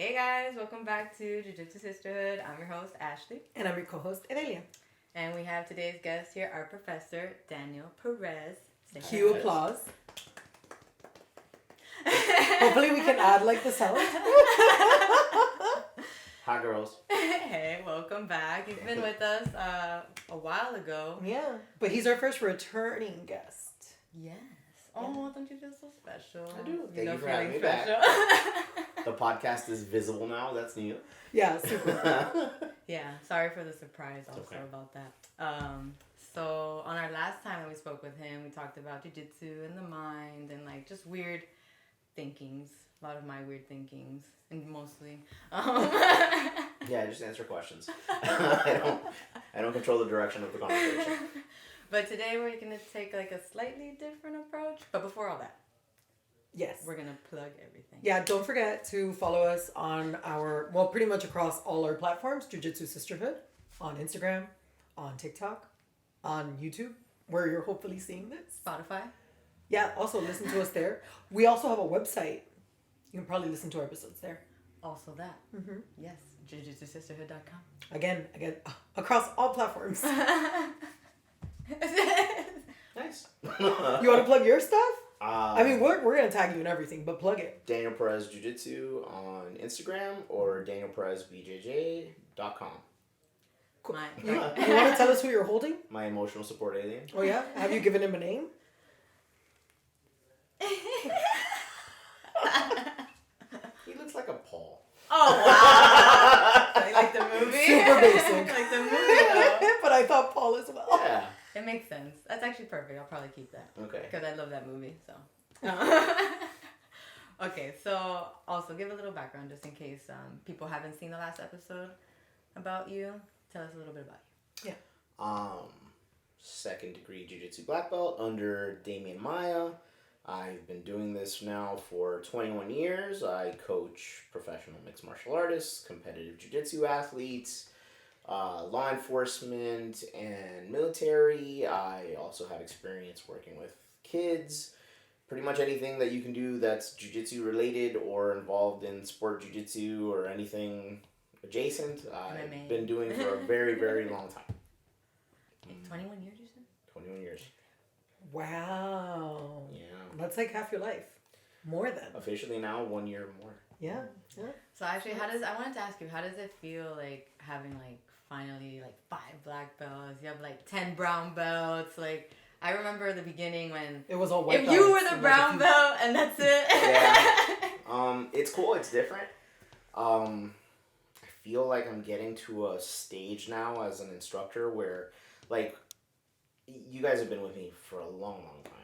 Hey guys, welcome back to Jiu-Jitsu Sisterhood. I'm your host, Ashley. And I'm your co-host, Edelia. And we have today's guest here, our professor, Daniel Perez. Cue applause. Hopefully we can add like the sound. Hi, girls. Hey, welcome back. You've been with us a while ago. Yeah, but he's our first returning guest. Yes. Oh, don't you feel so special? I do. Thank you for having me back. The podcast is visible now. That's new. Yeah, super. Yeah, sorry for the surprise also okay. about that. So on our last time that we spoke with him, we talked about jiu-jitsu and the mind and like just weird thinkings. A lot of my weird thinkings, and mostly. Yeah, just answer questions. I don't control the direction of the conversation. But today we're gonna take like a slightly different approach. But before all that, Yes. we're gonna plug everything. Yeah, don't forget to follow us on pretty much across all our platforms, Jiu-Jitsu Sisterhood, on Instagram, on TikTok, on YouTube, where you're hopefully seeing this. Spotify. Yeah, also listen to us there. We also have a website. You can probably listen to our episodes there. Also that. Mm-hmm. Yes. JujitsuSisterhood.com. Again, across all platforms. Nice. You want to plug your stuff? I mean, we're going to tag you and everything, but plug it. Daniel Perez Jiu-Jitsu on Instagram or DanielPerezBJJ.com. Cool. My, You want to tell us who you're holding? My emotional support alien. Oh, yeah? Have you given him a name? He looks like a Paul. Oh, wow. Like the movie? Super basic. Like the movie, though. But I thought Paul as well. Yeah. It makes sense. That's actually perfect. I'll probably keep that. Okay. Because I love that movie, so. Okay, so also give a little background just in case people haven't seen the last episode about you. Tell us a little bit about you. Yeah. Second degree Jiu-Jitsu black belt under Damian Maya. I've been doing this now for 21 years. I coach professional mixed martial artists, competitive jiu-jitsu athletes, law enforcement, and military. I also have experience working with kids. Pretty much anything that you can do that's jiu-jitsu related or involved in sport jiu-jitsu or anything adjacent, I've MMA. been doing for a very, very long time. 21 years, you said? 21 years. Wow. Yeah. That's like half your life. More than. Officially now, 1 year more. Yeah. Yeah. So actually, I wanted to ask you, how does it feel like having like finally like 5 black belts? You have like 10 brown belts. Like, I remember the beginning when It was all white if belts. you were the brown belt and that's it. Yeah. It's cool. It's different. I feel like I'm getting to a stage now as an instructor where, like, you guys have been with me for a long, long time.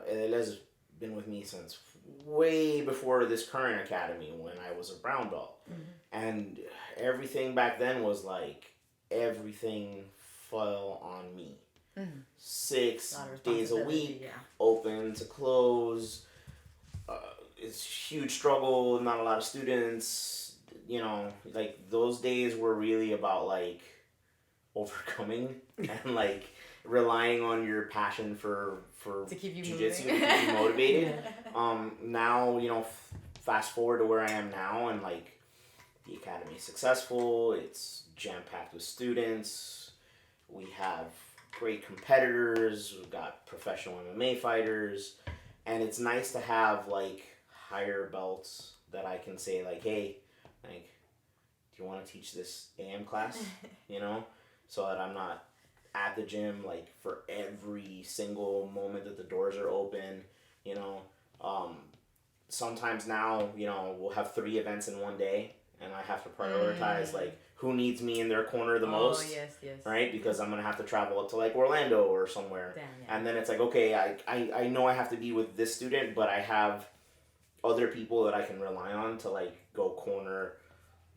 It has been with me since way before this current academy when I was a brown belt. Mm-hmm. And everything back then was like, everything fell on me. Mm-hmm. 6 A lot of days a responsibility, week, yeah. open to close. It's huge struggle, not a lot of students. You know, like those days were really about like overcoming and like relying on your passion for To keep you jiu-jitsu moving. to keep you motivated. Yeah. Now, you know, fast forward to where I am now and like the academy is successful. It's jam-packed with students. We have great competitors. We've got professional MMA fighters. And it's nice to have like higher belts that I can say like, hey, like, do you want to teach this AM class? You know, so that I'm not at the gym like for every single moment that the doors are open. You know, sometimes now, you know, we'll have 3 events in one day and I have to prioritize like who needs me in their corner the most. Oh, yes. Right? Because I'm going to have to travel up to like Orlando or somewhere. Damn, yeah. And then it's like, okay, I know I have to be with this student, but I have other people that I can rely on to like go corner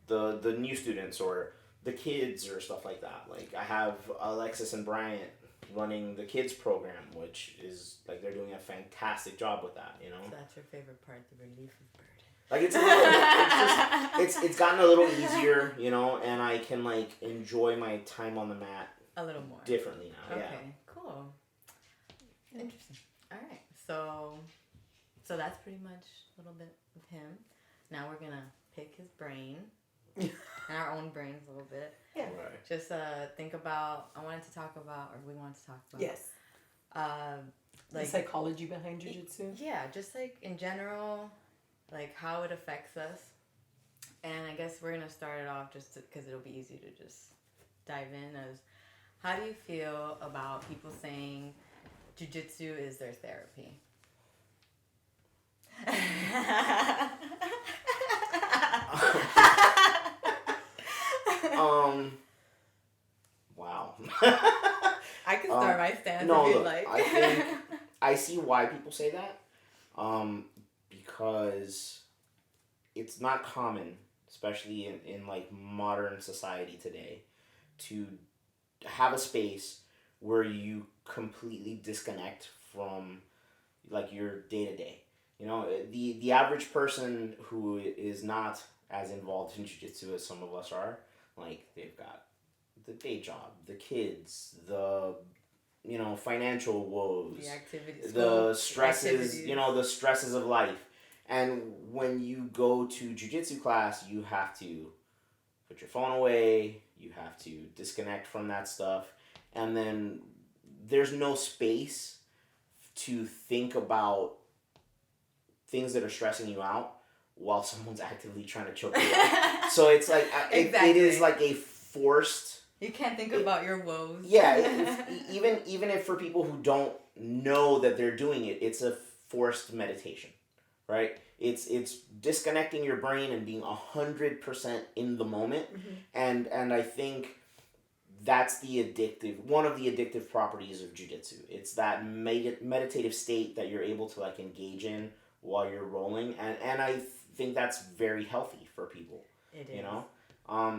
the new students or the kids or stuff like that. Like I have Alexis and Bryant running the kids program, which is like they're doing a fantastic job with that, you know? So that's your favorite part, the relief of burden. Like it's a little, it's gotten a little easier, you know, and I can like enjoy my time on the mat A little more. differently now. Okay, Yeah. cool. Interesting. All right, so that's pretty much a little bit of him. Now we're gonna pick his brain and our own brains a little bit. Yeah. Right. Just think about. I wanted to talk about, or we wanted to talk about. Yes. Like The psychology behind jiu-jitsu. Yeah, just like in general, like how it affects us. And I guess we're gonna start it off just because it'll be easy to just dive in. As how do you feel about people saying jiu-jitsu is their therapy? Wow. I can start my stance no, if you'd look, like. I think I see why people say that. Because it's not common, especially in like modern society today, to have a space where you completely disconnect from like your day to day. You know, the average person who is not as involved in jiu-jitsu as some of us are, like they've got the day job, the kids, the financial woes, The activities, the stresses, activities. the stresses of life. And when you go to jiu-jitsu class, you have to put your phone away, you have to disconnect from that stuff, and then there's no space to think about things that are stressing you out while someone's actively trying to choke you out. So it's like Exactly. it is like a forced. You can't think about your woes. Yeah, even if for people who don't know that they're doing it, it's a forced meditation, right? It's disconnecting your brain and being 100% in the moment, and I think that's one of the addictive properties of jiu-jitsu. It's that meditative state that you're able to like engage in while you're rolling, and I think that's very healthy for people. It is. You know,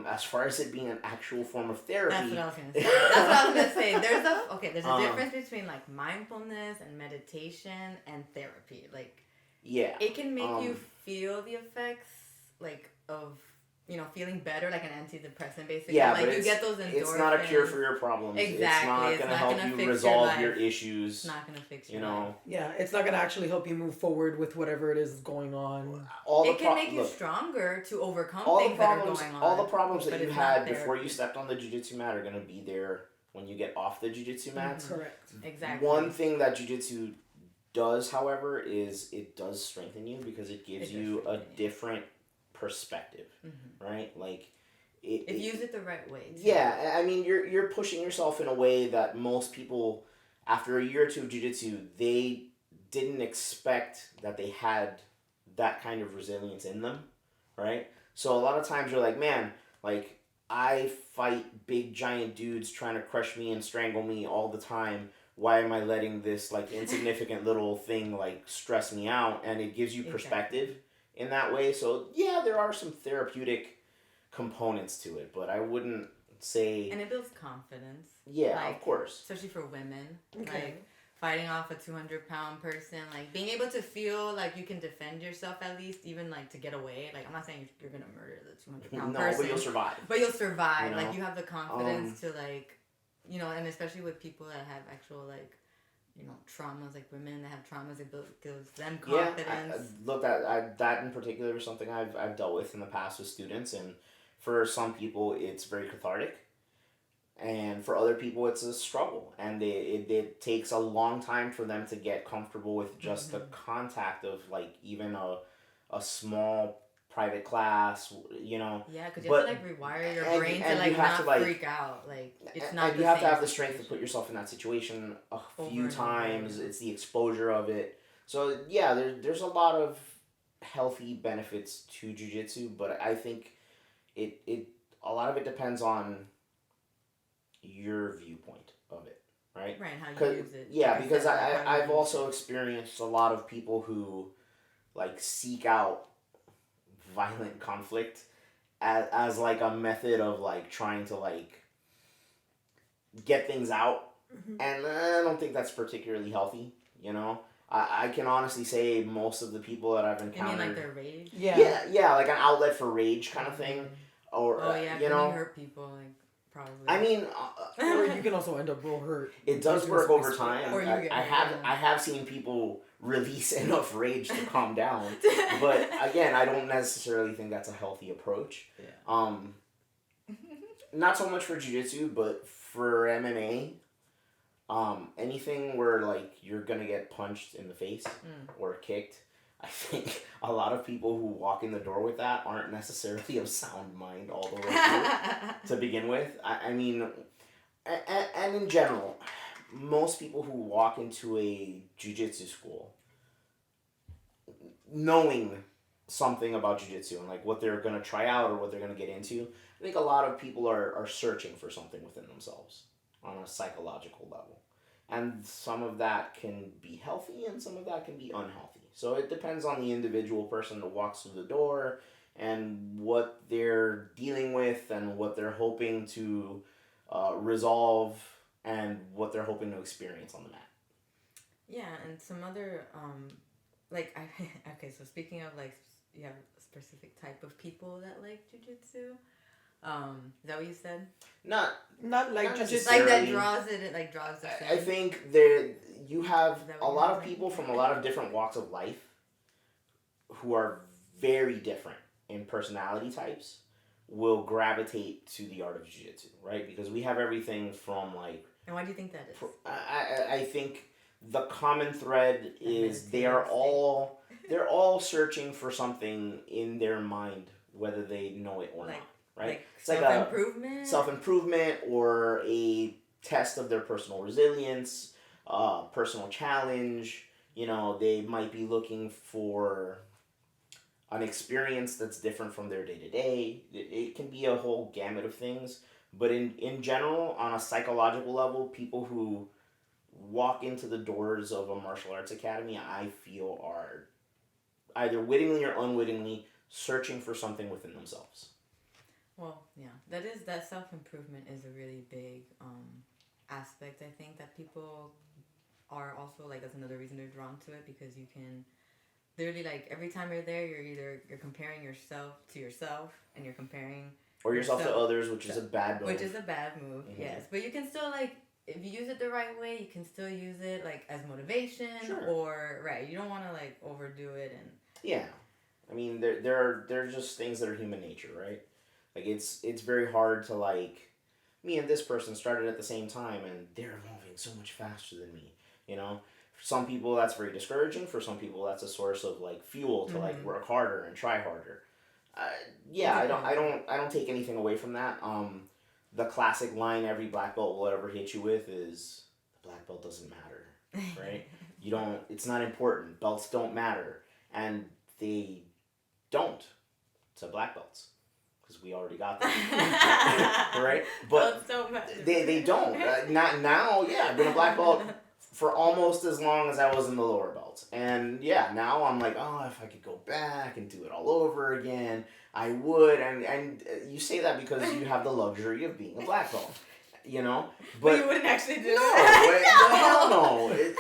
as far as it being an actual form of therapy. That's what I was gonna say. That's what I was gonna say. There's a difference between like mindfulness and meditation and therapy. Like, yeah, it can make you feel the effects like of feeling better, like an antidepressant basically. Yeah, like but you get those endorphins. It's not a cure for your problems. Exactly. It's not It's going to not help gonna you fix resolve your your life. issues. It's not gonna fix your You know, life. Yeah, it's not gonna actually help you move forward with whatever it is going on. It can make you stronger to overcome things that are going on. All the problems that but you it's had not before you therapy. stepped on the jiu-jitsu mat are going to be there when you get off the jiu-jitsu mats. Correct. Exactly. One thing that jiu-jitsu does, however, is it does strengthen you because it gives you a different perspective, right? Like, if you use it the right way. Too. Yeah, I mean, you're pushing yourself in a way that most people, after a year or two of jiu-jitsu, they didn't expect that they had that kind of resilience in them, right? So a lot of times you're like, man, like, I fight big giant dudes trying to crush me and strangle me all the time. Why am I letting this like insignificant little thing like stress me out? And it gives you perspective in that way. So yeah, there are some therapeutic components to it, but I wouldn't say. And it builds confidence. Yeah, like, of course. Especially for women. Okay. Like fighting off a 200-pound person, like being able to feel like you can defend yourself at least, even like to get away. Like I'm not saying you're gonna murder the 200-pound person. No, but you'll survive. But you'll survive. You know? Like you have the confidence to like, and especially with people that have actual like, traumas, like women that have traumas, it gives them confidence. That in particular is something I've dealt with in the past with students, and for some people it's very cathartic, and for other people it's a struggle, and it takes a long time for them to get comfortable with just the contact of like even a small private class, Yeah, because you have to like rewire your brain to like not freak out. Like it's not. And you have to have the strength to put yourself in that situation a few times. It's the exposure of it. So yeah, there's a lot of healthy benefits to jiu-jitsu, but I think it a lot of it depends on your viewpoint of it, right? Right, how you use it. Yeah, because I've also experienced a lot of people who like seek out violent conflict as like a method of like trying to like get things out, and I don't think that's particularly healthy. I can honestly say most of the people that I've encountered. You mean like their rage? Yeah. Yeah, like an outlet for rage kind of thing, or when you hurt people, like probably. I mean, Or you can also end up real hurt. it does work over time. Or you get I hurt. have seen people release enough rage to calm down, but again, I don't necessarily think that's a healthy approach. Yeah. Not so much for jiu-jitsu, but for MMA, anything where like you're gonna get punched in the face or kicked, I think a lot of people who walk in the door with that aren't necessarily of sound mind all the way through to begin with. I mean, and in general, most people who walk into a jiu-jitsu school knowing something about jiu-jitsu and like what they're going to try out or what they're going to get into, I think a lot of people are searching for something within themselves on a psychological level. And some of that can be healthy and some of that can be unhealthy. So it depends on the individual person that walks through the door and what they're dealing with and what they're hoping to resolve and what they're hoping to experience on the mat. Yeah, and some other, okay, so speaking of, like, you have a specific type of people that like jujitsu. Is that what you said? Not like jujitsu. Like that draws the I same. think you have a lot of people from a lot of different walks of life who are very different in personality types will gravitate to the art of jiu-jitsu, right? Because we have everything from like... And why do you think that is? I think the common thread is they're all searching for something in their mind, whether they know it or not, right? Like it's like self-improvement or a test of their personal resilience, personal challenge. You know, they might be looking for an experience that's different from their day-to-day. It can be a whole gamut of things. But in general, on a psychological level, people who walk into the doors of a martial arts academy, I feel are either wittingly or unwittingly searching for something within themselves. Well, yeah, that self-improvement is a really big aspect. I think that people are also, like, that's another reason they're drawn to it, because you can literally, like, every time you're there, you're comparing yourself to yourself, and you're comparing or yourself to others, which is a bad move. Which is a bad move, yes. But you can still, like, if you use it the right way, you can still use it, like, as motivation. Sure. Or, right, you don't want to, like, overdo it. And yeah. I mean, there are just things that are human nature, right? Like, it's very hard to, like, me and this person started at the same time, and they're evolving so much faster than me, you know? For some people, that's very discouraging. For some people, that's a source of, like, fuel to, like, work harder and try harder. I don't take anything away from that. The classic line every black belt will ever hit you with is, the black belt doesn't matter, right? It's not important. Belts don't matter. And they don't to black belts, because we already got them, right? But belts don't matter. They don't. Not now, yeah, I've been a black belt for almost as long as I was in the lower belts. And yeah, now I'm like, oh, if I could go back and do it all over again, I would. And you say that because you have the luxury of being a black belt, you know? But you wouldn't actually do that. No, hell no.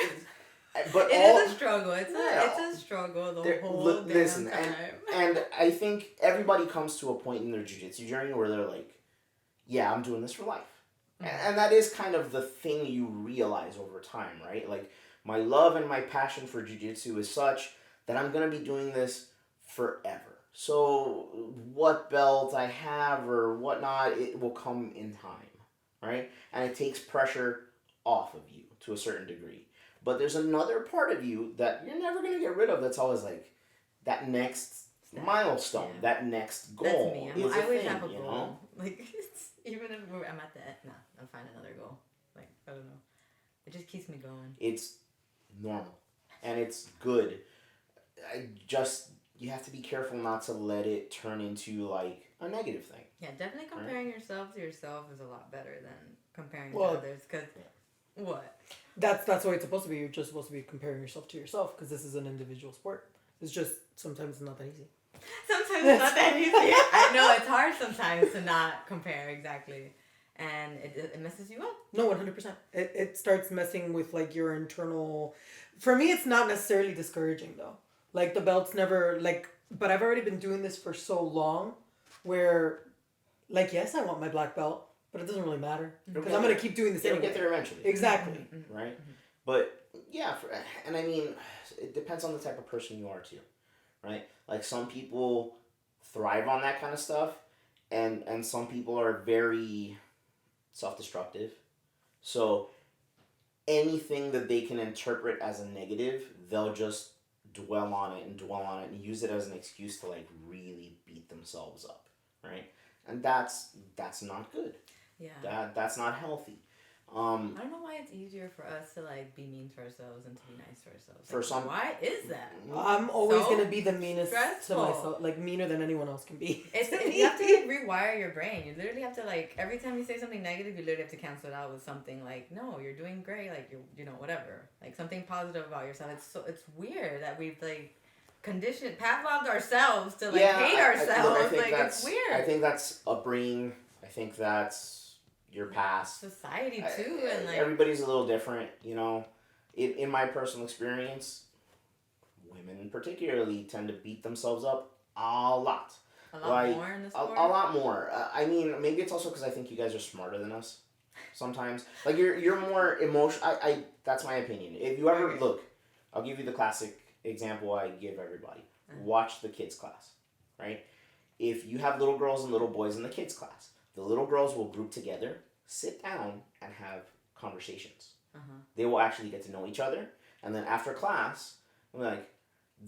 But it is a struggle. It's a struggle the whole listen, damn time. And I think everybody comes to a point in their jiu-jitsu journey where they're like, yeah, I'm doing this for life. And that is kind of the thing you realize over time, right? Like, my love and my passion for jiu-jitsu is such that I'm going to be doing this forever. So what belt I have or whatnot, it will come in time, right? And it takes pressure off of you to a certain degree. But there's another part of you that you're never going to get rid of that's always like that next milestone, that next goal. That's me. I always have a goal. Know? Like, even if I'm at the end, I'll find another goal. Like, I don't know. It just keeps me going. It's normal. And it's good. You have to be careful not to let it turn into, like, a negative thing. Yeah, definitely comparing yourself to yourself is a lot better than comparing to others. Because, what? That's the way it's supposed to be. You're just supposed to be comparing yourself to yourself, because this is an individual sport. It's just sometimes not that easy. Sometimes it's not that easy. I know it's hard sometimes to not compare exactly, and it messes you up. No, 100%. It starts messing with, like, your internal. For me, it's not necessarily discouraging though. Like, the belt's never like, but I've already been doing this for so long, where, like, yes, I want my black belt, but but it doesn't really matter because Okay. I'm gonna keep doing the same. It'll get there eventually. Exactly. Right? But yeah, and I mean, it depends on the type of person you are too, right? Like some people thrive on that kind of stuff, and some people are very self-destructive. So anything that they can interpret as a negative, they'll just dwell on it and use it as an excuse to like really beat themselves up, right? And that's not good. Yeah. That's not healthy. I don't know why it's easier for us to like be mean to ourselves and to be nice to ourselves. For some- why is that? I'm always So gonna be the meanest stressful. to myself, like meaner than anyone else can be. It's you have to like rewire your brain. You literally have to like every time you say something negative, you literally have to cancel it out with something like, no, you're doing great, like you know whatever, like something positive about yourself. It's weird that we've like conditioned, Pavloved ourselves to like hate ourselves. I think like that's, it's weird. I think that's upbringing. I think that's your past. Society too, and like Everybody's a little different, you know. In my personal experience, women particularly tend to beat themselves up a lot. a lot like, more in this A lot more. I mean, maybe it's also because I think you guys are smarter than us. Sometimes, like you're more emotional. I that's my opinion. If you ever look, I'll give you the classic example I give everybody. Watch the kids class, right? If you have little girls and little boys in the kids class, the little girls will group together, sit down, and have conversations. They will actually get to know each other, and then after class, like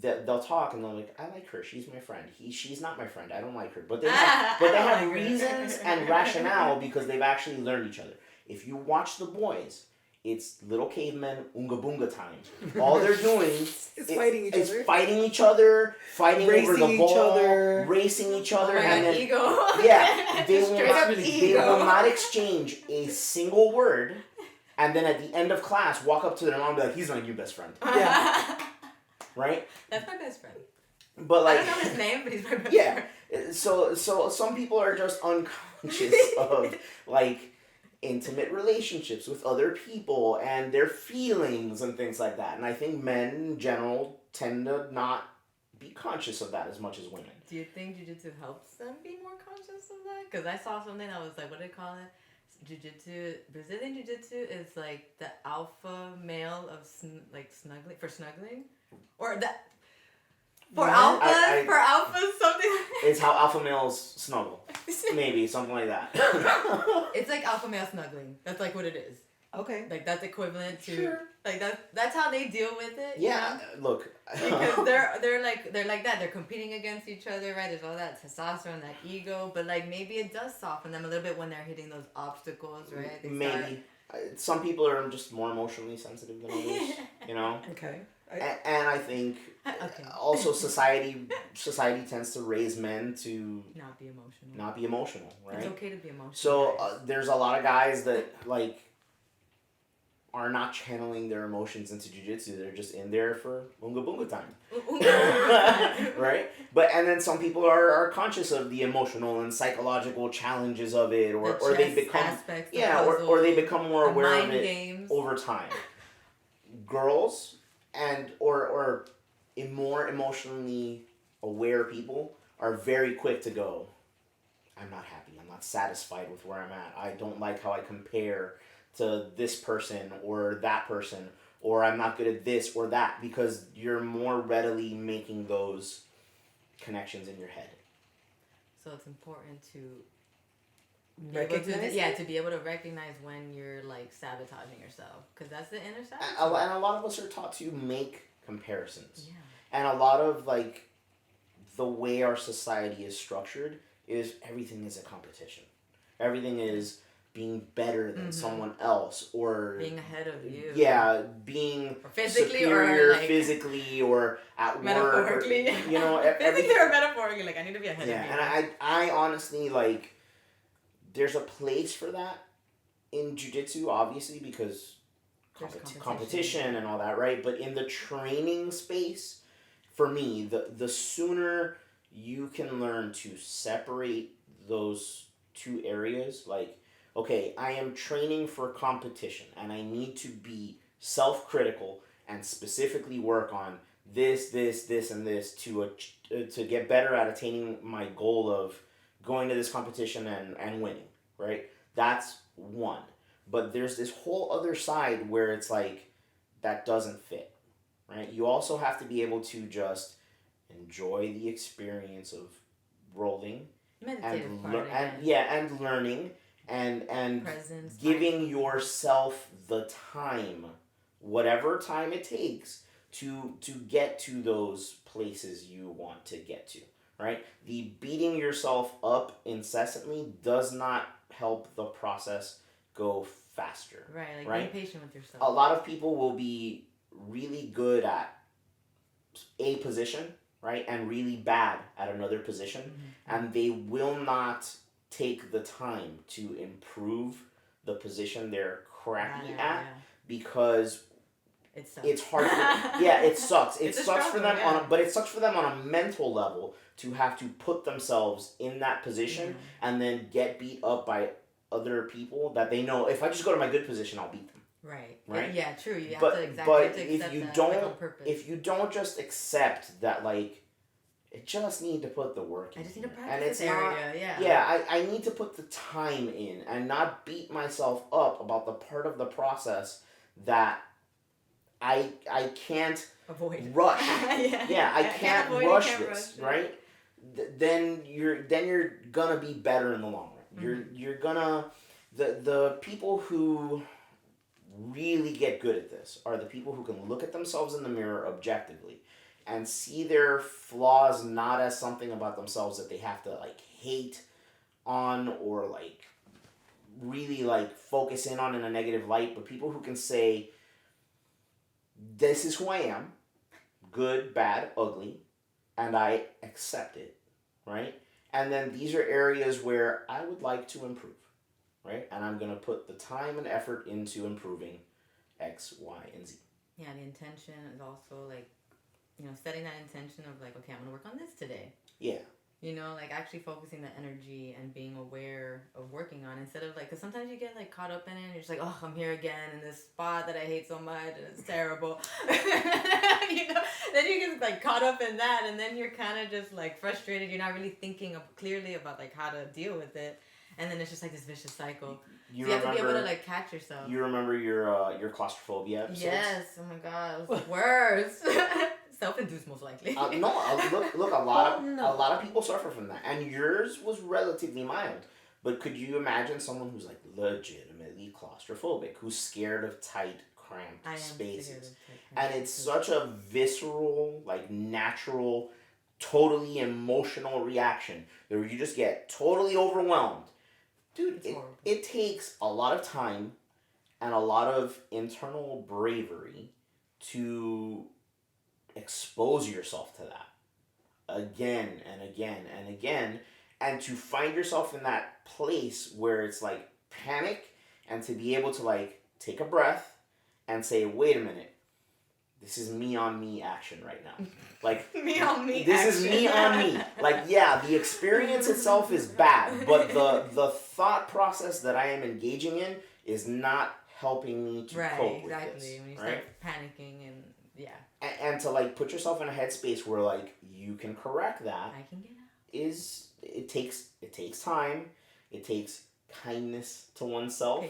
they'll talk and they'll like, I like her, she's my friend. She's not my friend, I don't like her. But they have reasons and rationale because they've actually learned each other. If you watch the boys, it's little cavemen unga boonga time. All they're doing is fighting each other, fighting racing over the ball, each other, racing each other, and then ego. yeah, they Straight up will not exchange a single word, and then at the end of class, walk up to their mom and be like, "He's my new best friend." Yeah. Right? That's my best friend. But like, I don't know his name, but he's my best friend. yeah. So some people are just unconscious of like intimate relationships with other people and their feelings and things like that. And I think men in general tend to not be conscious of that as much as women. Do you think Jiu-Jitsu helps them be more conscious of that? Because I saw something that was like, what do they call it? Jiu-Jitsu, Brazilian Jiu-Jitsu is like the alpha male of snuggling, for snuggling? Or that... For alphas, something like It's how alpha males snuggle. Maybe, something like that. It's like alpha male snuggling. That's like what it is. Okay. Like that's equivalent to... Sure. Like that's how they deal with it. Yeah, You know? look. Because they're like that. They're competing against each other, right? There's all that testosterone, that ego, but like maybe it does soften them a little bit when they're hitting those obstacles, right? Maybe. Some people are just more emotionally sensitive than others, you know? Okay. And I think also society tends to raise men to not be emotional, right? It's okay to be emotional. So there's a lot of guys that like are not channeling their emotions into jiu-jitsu. They're just in there for unga boonga time. Right? And then some people are conscious of the emotional and psychological challenges of it, or they become or they become more aware of it over time. Girls and or more emotionally aware people are very quick to go, I'm not happy, I'm not satisfied with where I'm at, I don't like how I compare to this person or that person, or I'm not good at this or that, because you're more readily making those connections in your head. So it's important to recognize to be able to recognize when you're like sabotaging yourself, because that's the inner sabotage. And a lot of us are taught to make comparisons. Yeah. And a lot of like the way our society is structured is everything is a competition. Everything is being better than someone else, or being ahead of you. Yeah, being physically superior or like, physically or at metaphorically. work. Or, you know, physically or metaphorically, like I need to be ahead of you. Yeah, and I honestly like. There's a place for that in jiu-jitsu, obviously, because competition and all that, right? But in the training space, for me, the sooner you can learn to separate those two areas, like, okay, I am training for competition, and I need to be self-critical and specifically work on this, and this to get better at attaining my goal of going to this competition and winning, right? That's one. But there's this whole other side where it's like that doesn't fit, right? You also have to be able to just enjoy the experience of rolling Meditative and part and learning and presence, giving yourself the time, whatever time it takes to get to those places you want to get to, right? The beating yourself up incessantly does not help the process go faster. Right, like right? being patient with yourself. A lot of people will be really good at a position, right, and really bad at another position, and they will not take the time to improve the position they're crappy at because It sucks. it's hard for, it sucks. It It's a sucks for them struggle, but it sucks for them on a mental level to have to put themselves in that position and then get beat up by other people that they know if I just go to my good position I'll beat them. Right. Yeah, true. You have But to accept if you that, don't like, on purpose. if you don't just accept that, like, I just need to put the work in. I just need to practice and it's this not, area, I need to put the time in and not beat myself up about the part of the process that I can't avoid. rush. Yeah, I can't rush avoid, this, right? Then you're gonna be better in the long run. You're gonna the people who really get good at this are the people who can look at themselves in the mirror objectively and see their flaws not as something about themselves that they have to, like, hate on or, like, really, like, focus in on in a negative light, but people who can say, this is who I am, good, bad, ugly, and I accept it, right? And then these are areas where I would like to improve, right? And I'm going to put the time and effort into improving X, Y, and Z. Yeah, the intention is also, like, setting that intention of, like, okay, I'm going to work on this today. Yeah. Like, actually focusing the energy and being aware of working on instead of, like, because sometimes you get, like, caught up in it and you're just like, oh, I'm here again in this spot that I hate so much and it's terrible. Then you get, like, caught up in that and then you're kind of just, like, frustrated. You're not really thinking clearly about, like, how to deal with it. And then it's just, like, this vicious cycle. You have to be able to, like, catch yourself. You remember your claustrophobia episodes? Yes. Oh, my God. It was the worst. Self-induced, most likely. Look, a lot of people suffer from that, and yours was relatively mild. But could you imagine someone who's, like, legitimately claustrophobic, who's scared of tight, cramped spaces? And it's such a visceral, like, natural, totally emotional reaction where you just get totally overwhelmed. Dude, it takes a lot of time and a lot of internal bravery to expose yourself to that again and again and again, and to find yourself in that place where it's like panic, and to be able to, like, take a breath and say, wait a minute, this is me on me action right now. Like, me on me this action. is me on me. Like, yeah, the experience itself is bad, but the thought process that I am engaging in is not helping me to cope with this. When you start panicking and and to, like, put yourself in a headspace where, like, you can correct that. I can get out. It takes time, it takes kindness to oneself,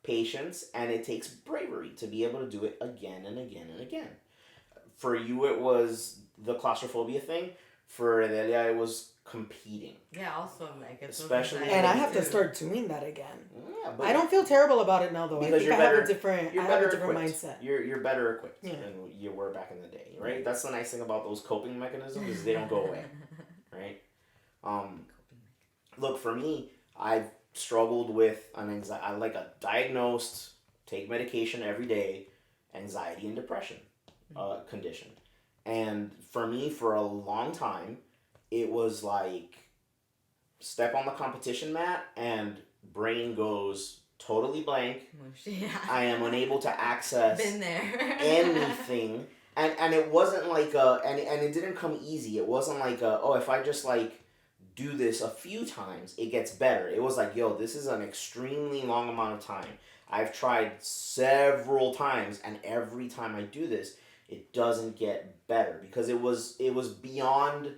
patience, and it takes bravery to be able to do it again and again and again. For you, it was the claustrophobia thing. For Delia, it was competing. Yeah, also, like, it's especially, and I have to start doing that again. Yeah, but I don't feel terrible about it now, though. I think I have a different mindset. You're better equipped than you were back in the day, right? That's the nice thing about those coping mechanisms is they don't go away, right? Look, for me, I've struggled with a diagnosed, take medication every day, anxiety and depression condition. And for me, for a long time, it was like step on the competition mat and brain goes totally blank. Yeah. I am unable to access Been there. anything. And it wasn't like and it didn't come easy. It wasn't like if I just, like, do this a few times, it gets better. It was like, yo, this is an extremely long amount of time. I've tried several times, and every time I do this, it doesn't get better because it was beyond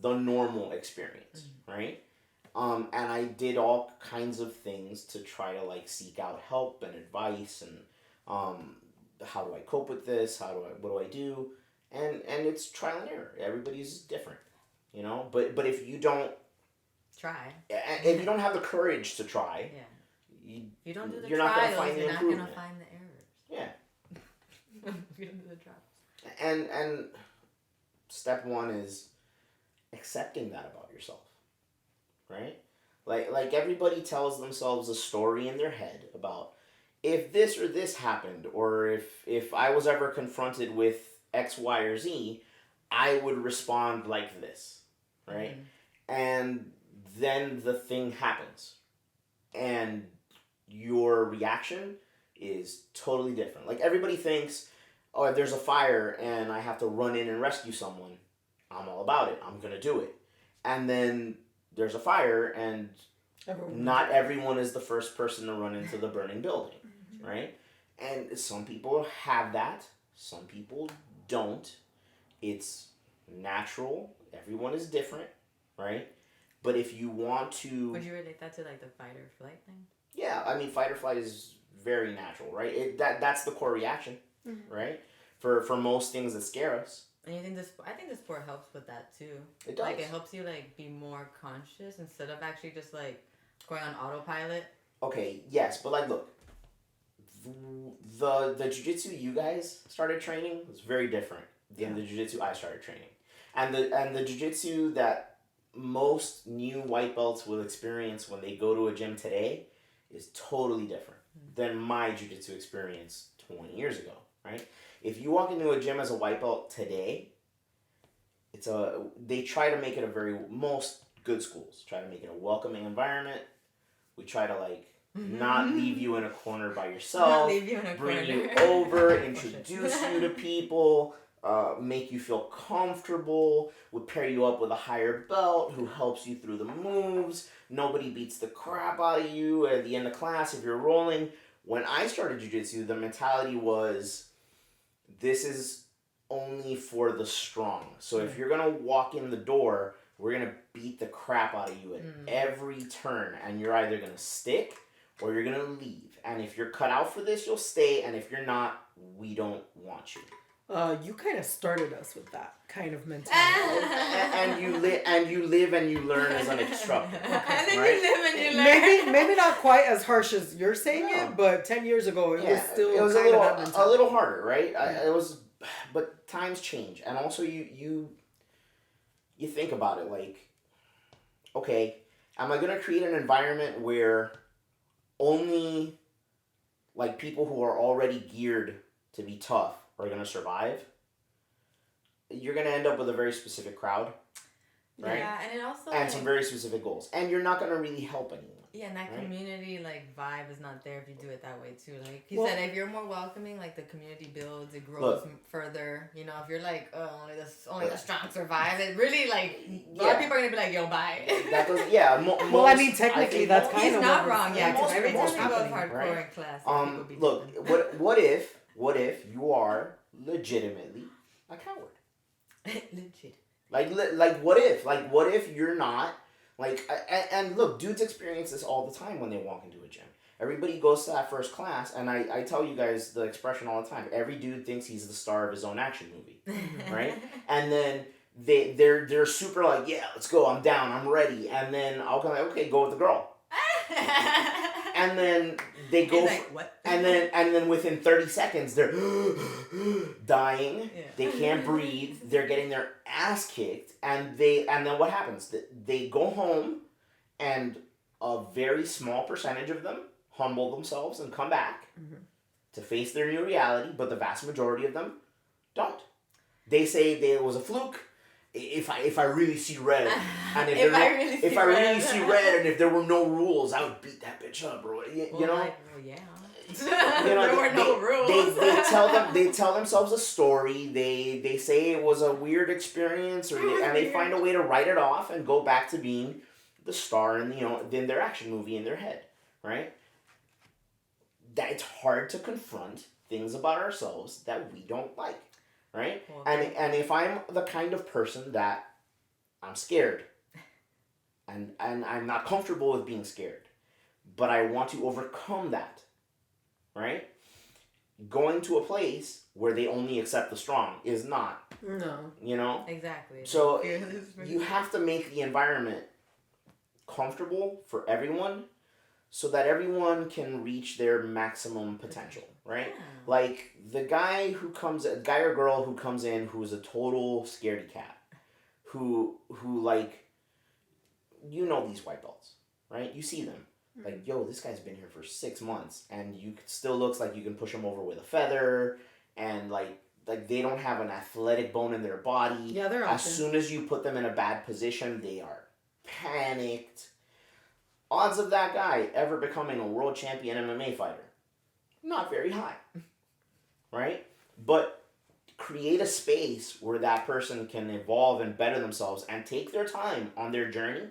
the normal experience, right? And I did all kinds of things to try to like seek out help and advice and how do I cope with this? What do I do? And it's trial and error. Everybody's different, you know. But if you don't if you don't have the courage to try, you don't do the you're trials, not gonna find the you're not improvement. gonna find the errors. Yeah. You don't do the trials. And step one is accepting that about yourself, right? Like everybody tells themselves a story in their head about if this or this happened, or if I was ever confronted with X, Y, or Z, I would respond like this, right? And then the thing happens, and your reaction is totally different. Like everybody thinks, oh, if there's a fire and I have to run in and rescue someone, I'm all about it. I'm gonna do it. And then there's a fire and not everyone is the first person to run into the burning building, right? And some people have that. Some people don't. It's natural. Everyone is different, right? But if you want to... Would you relate that to like the fight or flight thing? Yeah, I mean, fight or flight is very natural, right? That's the core reaction, right? For most things that scare us. And you think I think the sport helps with that too. It does. Like it helps you like be more conscious instead of actually just like going on autopilot. Okay, yes, but like look, the jiu-jitsu you guys started training was very different than the jiu-jitsu I started training. And the jiu-jitsu that most new white belts will experience when they go to a gym today is totally different than my jiu-jitsu experience 20 years ago, right? If you walk into a gym as a white belt today, they try to make it most good schools try to make it a welcoming environment. We try to like not leave you in a corner by yourself, bring you over, introduce you to people, make you feel comfortable. We pair you up with a higher belt who helps you through the moves. Nobody beats the crap out of you at the end of class if you're rolling. When I started jiu-jitsu, the mentality was, this is only for the strong. So if you're going to walk in the door, we're going to beat the crap out of you at every turn. And you're either going to stick or you're going to leave. And if you're cut out for this, you'll stay. And if you're not, we don't want you. You kind of started us with that kind of mentality. and you live and you learn as an instructor. And then right? you live and you learn. Maybe not quite as harsh as you're saying it, but 10 years ago it was still a little harder, right? But times change, and also you think about it like, okay, am I gonna create an environment where only like people who are already geared to be tough are going to survive? You're going to end up with a very specific crowd, right? Yeah, and it also and some very specific goals, and you're not going to really help anyone. Yeah, and that right? community like vibe is not there if you do it that way too. Like you said, if you're more welcoming, like the community builds, it grows further. You know, if you're like, oh, only the strong survive, it really like a lot of people are gonna be like, yo, bye. That doesn't. Yeah. Well, I mean, technically, that's kind he's of not wrong. Yeah, most every time you go happening, hardcore right? in class, look, what if you are legitimately a coward? Legit. Like what if you're not. Like, and look, dudes experience this all the time when they walk into a gym. Everybody goes to that first class, and I tell you guys the expression all the time. Every dude thinks he's the star of his own action movie, right? And then they're super like, yeah, let's go, I'm down, I'm ready. And then I'll go like, okay, go with the girl. And then they go, like, what? and then within 30 seconds they're dying. Yeah. They can't breathe. They're getting their ass kicked, and then what happens? They go home, and a very small percentage of them humble themselves and come back to face their new reality. But the vast majority of them don't. They say it was a fluke. If I really see red, and if I really see red, and if there were no rules, I would beat that bitch up, bro. You know? Like, well, yeah. There were no rules. They tell themselves a story. They say it was a weird experience, and they find a way to write it off and go back to being the star in their action movie in their head, right? That it's hard to confront things about ourselves that we don't like. Right? Well, and if I'm the kind of person that I'm scared, and I'm not comfortable with being scared, but I want to overcome that, right? Going to a place where they only accept the strong is not, No. you know? Exactly. So Fearless you have to make the environment comfortable for everyone so that everyone can reach their maximum potential, right? Yeah. Like the guy or girl who comes in who's a total scaredy cat, who like, you know, these white belts, right? You see them. Like, yo, this guy's been here for 6 months, and you still looks like you can push him over with a feather, and like they don't have an athletic bone in their body. Yeah, they're as soon as you put them in a bad position, they are panicked. Odds of that guy ever becoming a world champion MMA fighter, not very high, right? But create a space where that person can evolve and better themselves and take their time on their journey.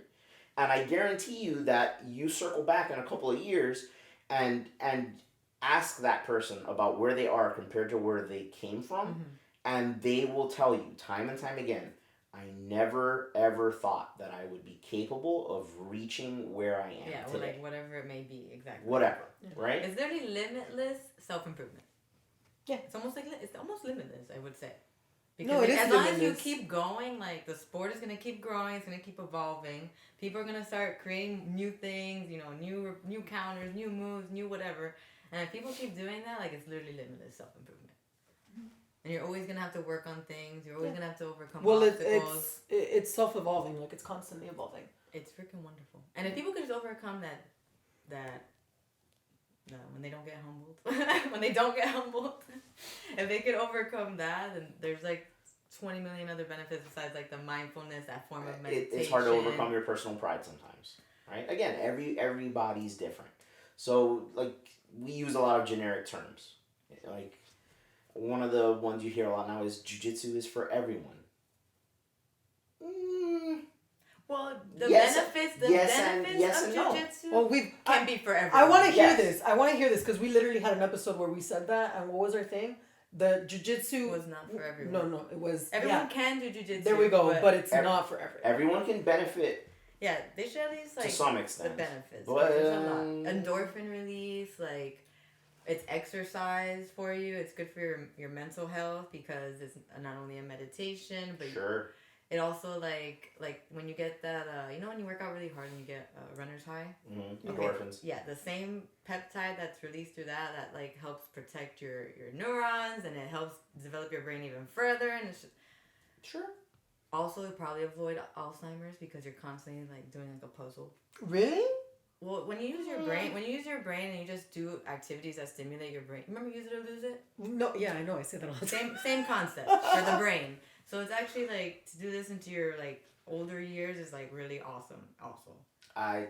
And I guarantee you that you circle back in a couple of years and ask that person about where they are compared to where they came from, and they will tell you time and time again, I never ever thought that I would be capable of reaching where I am Yeah, or today. like whatever it may be, exactly. Whatever, right? It's literally limitless self-improvement. Yeah. It's almost limitless, I would say. Because No, it is as long as you limitless. keep going, like the sport is gonna keep growing, it's gonna keep evolving. People are gonna start creating new things, you know, new counters, new moves, new whatever. And if people keep doing that, like it's literally limitless self-improvement. And you're always gonna have to work on things. You're always gonna have to overcome obstacles. It's self-evolving. Like it's constantly evolving. It's freaking wonderful. And if people could just overcome that when they don't get humbled, if they could overcome that, then there's like 20 million other benefits besides like the mindfulness, that form of meditation. It's hard to overcome your personal pride sometimes, right? Again, everybody's different. So like we use a lot of generic terms. Like one of the ones you hear a lot now is Jiu-Jitsu is for everyone. Well, the Yes benefits and of no. Jiu-Jitsu Well, can be for everyone. I want to hear Yes. this. I want to hear this because we literally had an episode where we said that. And what was our thing? The Jiu-Jitsu was not for everyone. No, it was. Everyone can do Jiu-Jitsu. There we go, but it's not for everyone. Everyone can benefit Yeah, they should at least like to some the extent. benefits. But, There's a lot. Endorphin release, like it's exercise for you. It's good for your mental health because it's not only a meditation, but Sure. it also like when you get that you know when you work out really hard and you get runner's high. Mm-hmm. Okay. Endorphins. Yeah, the same peptide that's released through that like helps protect your neurons and it helps develop your brain even further and it's just, Sure. also probably avoid Alzheimer's because you're constantly like doing like a puzzle. Really? Well, when you use your brain and you just do activities that stimulate your brain. Remember use it or lose it? No, yeah, I know. I say that all the time. Same concept for the brain. So it's actually like to do this into your like older years is like really awesome. Also, I'd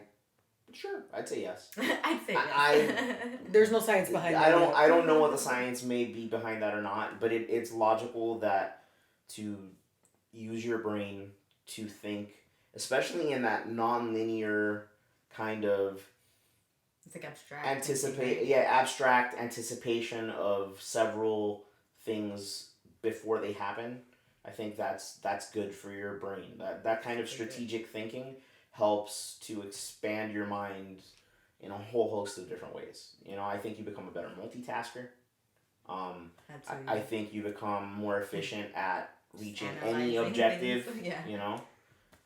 say yes. I'd say yes. There's no science behind that. I don't know what the science may be behind that or not, but it's logical that to use your brain to think, especially in that non-linear kind of It's like abstract. abstract anticipation of several things before they happen. I think that's good for your brain. That kind of strategic thinking helps to expand your mind in a whole host of different ways. You know, I think you become a better multitasker. I think you become more efficient at reaching any objective. Things. Yeah. You know,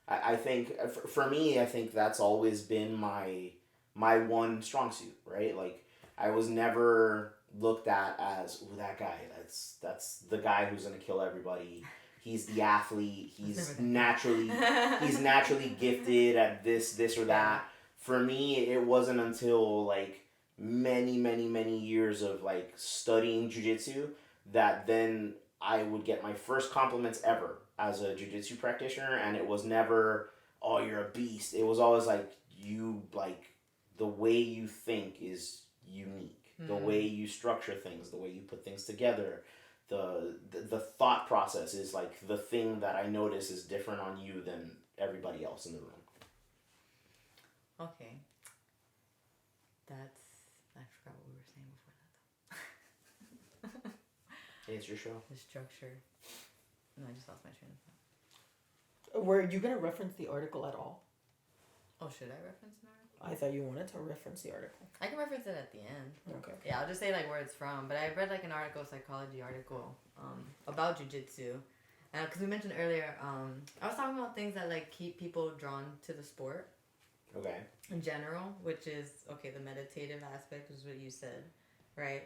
I think for me, I think that's always been my one strong suit. Right, like I was never looked at as that guy. That's the guy who's gonna kill everybody. He's the athlete. He's naturally gifted at this or that. For me, it wasn't until like many years of like studying jiu-jitsu that then I would get my first compliments ever as a jiu-jitsu practitioner, and it was never, oh, you're a beast. It was always like, you like the way you think is unique. The way you structure things, the way you put things together. The thought process is like the thing that I notice is different on you than everybody else in the room. Okay. I forgot what we were saying before that though. Hey, it's your show. The structure. No, I just lost my train of thought. Were you gonna reference the article at all? Oh, should I reference an article? I thought you wanted to reference the article. I can reference it at the end. Okay. Yeah, I'll just say like where it's from. But I read like an article, psychology article, about jiu-jitsu. Because we mentioned earlier, I was talking about things that like keep people drawn to the sport. Okay. In general, which is okay, the meditative aspect is what you said, right?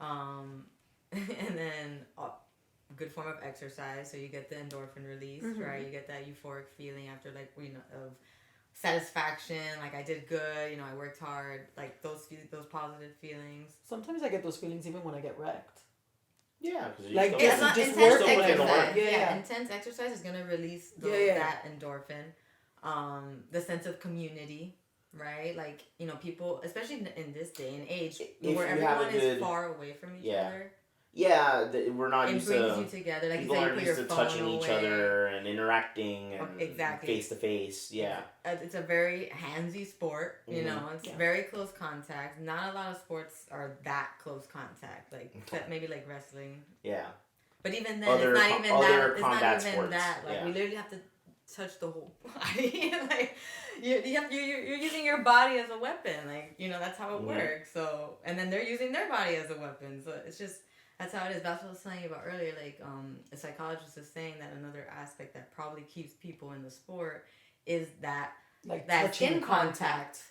And then good form of exercise, so you get the endorphin release, right? You get that euphoric feeling after like of satisfaction, like I did good, I worked hard, like those positive feelings. Sometimes I get those feelings even when I get wrecked. Yeah, because like It's not just intense work exercise. Yeah. Intense exercise is gonna release that endorphin, the sense of community, right? Like people, especially in this day and age, where everyone is far away from each other. Yeah, we're not it used brings to. you together. Like people you said, aren't you used put to your touching phone each away. other and interacting and Exactly. face to face. Yeah, it's a very handsy sport. It's Yeah. very close contact. Not a lot of sports are that close contact. Like except maybe like wrestling. Yeah. But even then, Other it's not even that. It's not combat even sports. that. Like Yeah. we literally have to touch the whole body. Like you're using your body as a weapon. Like that's how it works. So and then they're using their body as a weapon. So it's just. That's how it is. That's what I was telling you about earlier. Like, a psychologist is saying that another aspect that probably keeps people in the sport is that skin contact,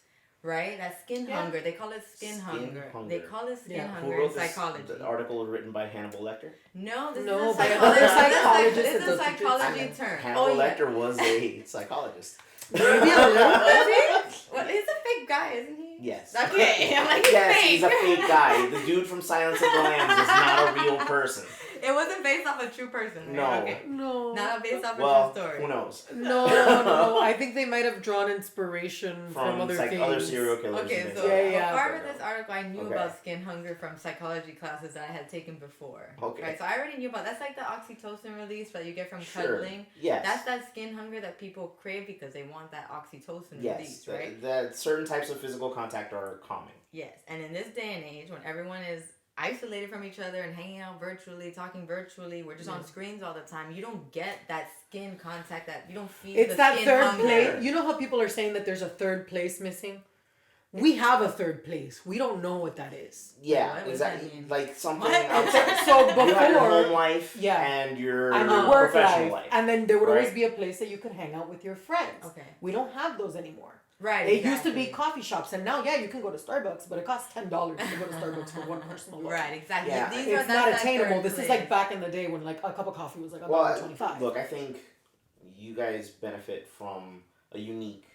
right? That skin hunger. They call it skin hunger. They call it skin hunger in psychology. The article was written by Hannibal Lecter. No, this No, is a by psychologist. another psychologist This is that a does psychology jiu-jitsu. term. Hannibal Lecter was a psychologist. Maybe a little. Was he? Well, he's a fake guy, isn't he? Yes. Okay, I'm like, Yes, fake. he's a fake guy. The dude from Silence of the Lambs is not a real person. It wasn't based off a true person. Right? No. Okay. No. Not based off Well, a true story. who knows? No. I think they might have drawn inspiration from other things. Other serial killers. Okay, and so things. part of this article, I knew Okay. about skin hunger from psychology classes that I had taken before. Okay. Right, so I already knew about that's like the oxytocin release that you get from Sure. cuddling. Yes. That's that skin hunger that people crave because they want that oxytocin release, right? That certain types of physical contact are common. Yes, and in this day and age, when everyone is isolated from each other and hanging out virtually, talking virtually, we're just on screens all the time. You don't get that skin contact. That you don't feel. It's the that skin third hunger. place. You know how people are saying that there's a third place missing? We have a third place. We don't know what that is. Yeah, What does that exactly. mean? Like something What? outside. So before, you have your home life yeah. and your and your work professional life, life. and then there would Right. always be a place that you could hang out with your friends. Okay. We don't have those anymore. Right. It used to exactly. be coffee shops, and now you can go to Starbucks, but it costs $10 to go to Starbucks for one person alone. Right, exactly. Yeah. These It's are, not that's that attainable. third This place. is like back in the day when like a cup of coffee was like $1.25. Look, I think you guys benefit from a unique,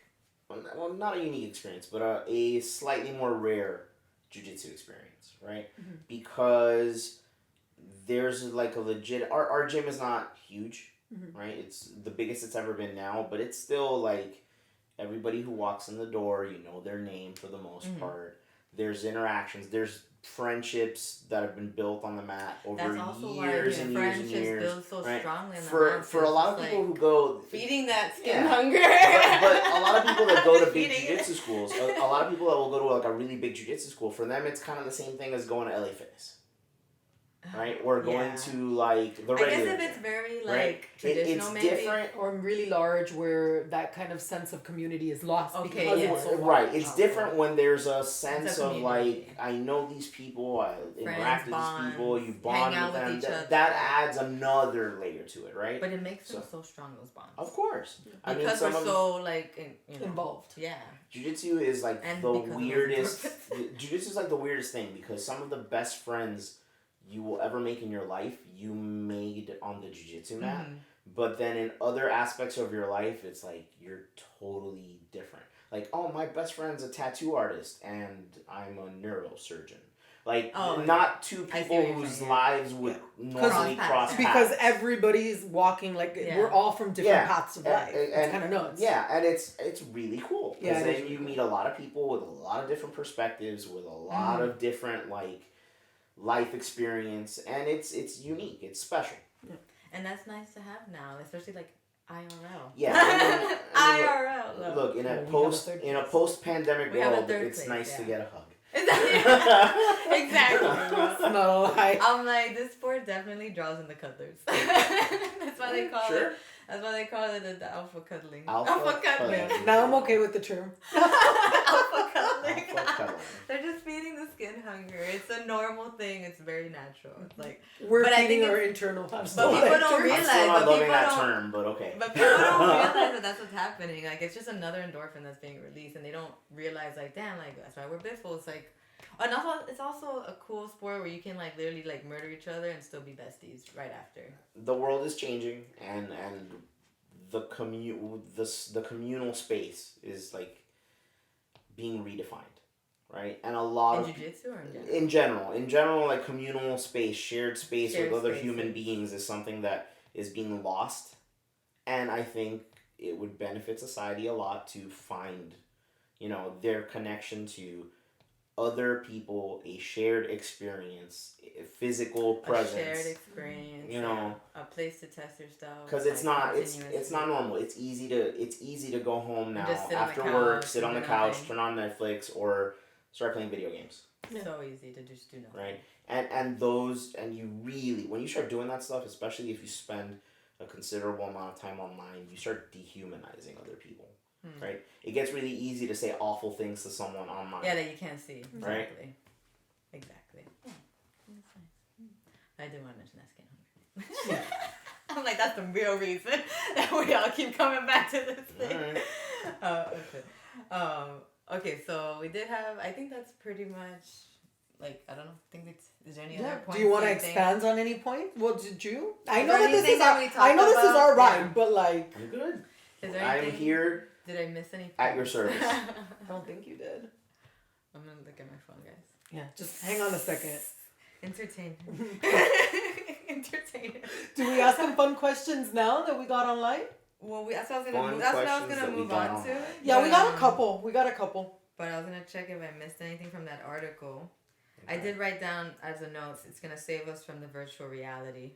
well, not a unique experience, but a slightly more rare jiu-jitsu experience, right? Mm-hmm. Because there's like a legit, our gym is not huge, Mm-hmm. right? It's the biggest it's ever been now, but it's still like everybody who walks in the door, you know their name for the most part. There's interactions, there's friendships that have been built on the mat over That's also years why and years and friendships years. build so right? strongly in the For mat, a it's lot of just people like who go feeding that skin Yeah. hunger. but a lot of people that go to big Feeding it. jiu-jitsu schools, a lot of people that will go to like a really big jiu-jitsu school, for them it's kind of the same thing as going to LA Fitness. Right? Or going Yeah. to like the I regular guess if it's gym, very like right? traditional, It's maybe. different. Or really large where that kind of sense of community is lost Okay, because yeah. it's so Right, large. it's different when there's a sense of community. like, I know these people, I interact with these people, you bonds, bond hang out with them. with each other. That adds another layer to it, right? But it makes them So- so strong, those bonds. Of course. I mean, Because some we're of so like Involved. Yeah. jiu-jitsu is like And the because of weirdest. those Jiu-jitsu is like the weirdest thing because some of the best friends you will ever make in your life, you made on the jiu-jitsu mat. Mhm. But then in other aspects of your life, it's like you're totally different. Like, oh, my best friend's a tattoo artist and I'm a neurosurgeon. Like, Oh, not two I see people what you're whose saying, lives would normally Cross cross paths. paths. Because everybody's walking like Yeah. we're all from different paths of life. It's and- kind of nuts. Yeah, and it's really cool. Yeah, Because it is then really you cool. meet a lot of people with a lot of different perspectives, with a lot of different, like, life experience. And it's unique. It's special. And that's nice to have now, especially like IRL. Yeah. I mean, IRL. Love. Look, in Yeah, a we have a post third in a place. post pandemic We have a world, third it's place, nice yeah. to get a hug. Exactly. not a lie. I'm like, this sport definitely draws in the cuddlers. That's why they call Sure. it. That's why they call it the alpha cuddling. Alpha cuddling. cuddling. Now I'm okay with the term. Alpha cuddling. Alpha cuddling. They're just feeding the skin hunger. It's a normal thing. It's very natural. It's like, We're But I feeding think our it's- internal. But people don't I'm realize. still not but loving people that don't, term, but okay. But people don't realize that that's what's happening. Like, it's just another endorphin that's being released, and they don't realize, like, damn, like, that's why we're biffle. It's like, and also, it's also a cool sport where you can, like, literally, like, murder each other and still be besties right after. The world is changing, and the the communal space is like being redefined, right? And a lot In of jiu-jitsu or in general? in general, like communal space, shared space Shared with other spaces. human beings is something that is being lost, and I think it would benefit society a lot to find, their connection to other people, a shared experience, a physical presence. A shared experience. A place to test your stuff. Because it's not normal. It's easy to go home now just sit on the after couch work, sit on the and do couch, nothing. turn on Netflix, or start playing video games. So easy to just do nothing. Right? And you really, when you start doing that stuff, especially if you spend a considerable amount of time online, you start dehumanizing other people. Right? It gets really easy to say awful things to someone online. Yeah, that you can't see. Exactly. Right? Exactly. Yeah. That's nice. I do want to mention that skin hunger. I'm like, that's the real reason that we all keep coming back to this thing. Alright. Okay, so we did have, I think that's pretty much, like, I don't know, is there any other points? Do you want to you think? expand on any point? Well, did you? I Is know there that this anything is that our. we talked I know this is about? our ride, Yeah. but like, I'm good. Is there I'm anything? here Did I miss anything? at your service. I don't think you did. I'm gonna look at my phone, guys. Yeah, just hang on a second. Entertain. Entertain. Do we ask them fun questions now that we got online? Well, that's what I was Fun gonna move. That's what I was questions gonna that we move got on to. online. Yeah, we But, got a couple. We got a couple. But I was gonna check if I missed anything from that article. I did write down as a note. It's gonna save us from the virtual reality.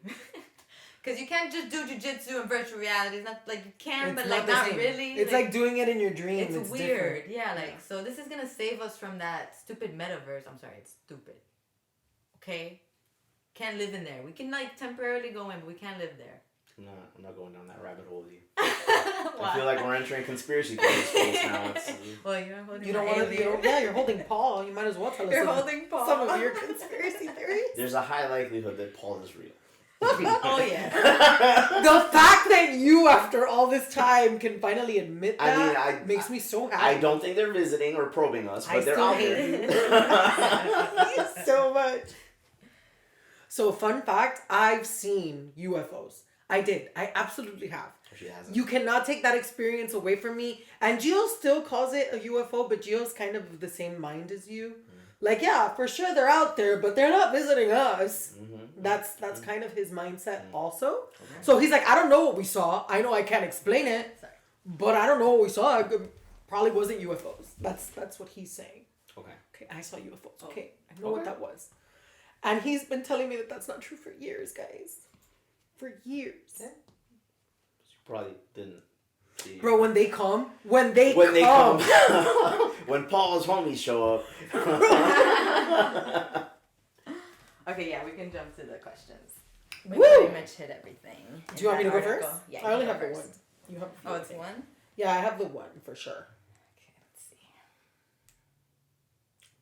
Because you can't just do jiu-jitsu and virtual reality. It's not like you can, but like the not same. really. It's like doing it in your dream. It's weird. different. Yeah, like, so this is gonna save us from that stupid metaverse. I'm sorry, it's stupid. Okay? Can't live in there. We can like temporarily go in, but we can't live there. I'm not going down that rabbit hole with you. I feel like we're entering conspiracy theory space now. Well, you're holding You don't my want to. alien. Yeah, you're holding Paul. You might as well tell us You're some, holding Paul. some of your conspiracy theories. There's a high likelihood that Paul is real. Oh, yeah. The fact that you, after all this time, can finally admit that makes me so happy. I don't think they're visiting or probing us, but they're still out hate there. you so much. So, fun fact, I've seen UFOs. I did. I absolutely have. She hasn't. You cannot take that experience away from me. And Gio still calls it a UFO, but Gio's kind of the same mind as you. Like, yeah, for sure they're out there, but they're not visiting us. Mm-hmm. That's kind of his mindset also. Okay. So he's like, I don't know what we saw. I know I can't explain it, but I don't know what we saw. It probably wasn't UFOs. That's what he's saying. Okay. Okay, I saw UFOs. Okay, I know what that was. And he's been telling me that that's not true for years, guys. For years. Yeah. You probably didn't see. Bro, when they come, when they come. When Paul's homies show up. Okay, yeah, we can jump to the questions. We Woo! pretty much hit everything. Do you want me to go first? Yeah, I only you have go the first. one. You have Oh, it's one? Yeah, I have the one for sure. Okay, let's see.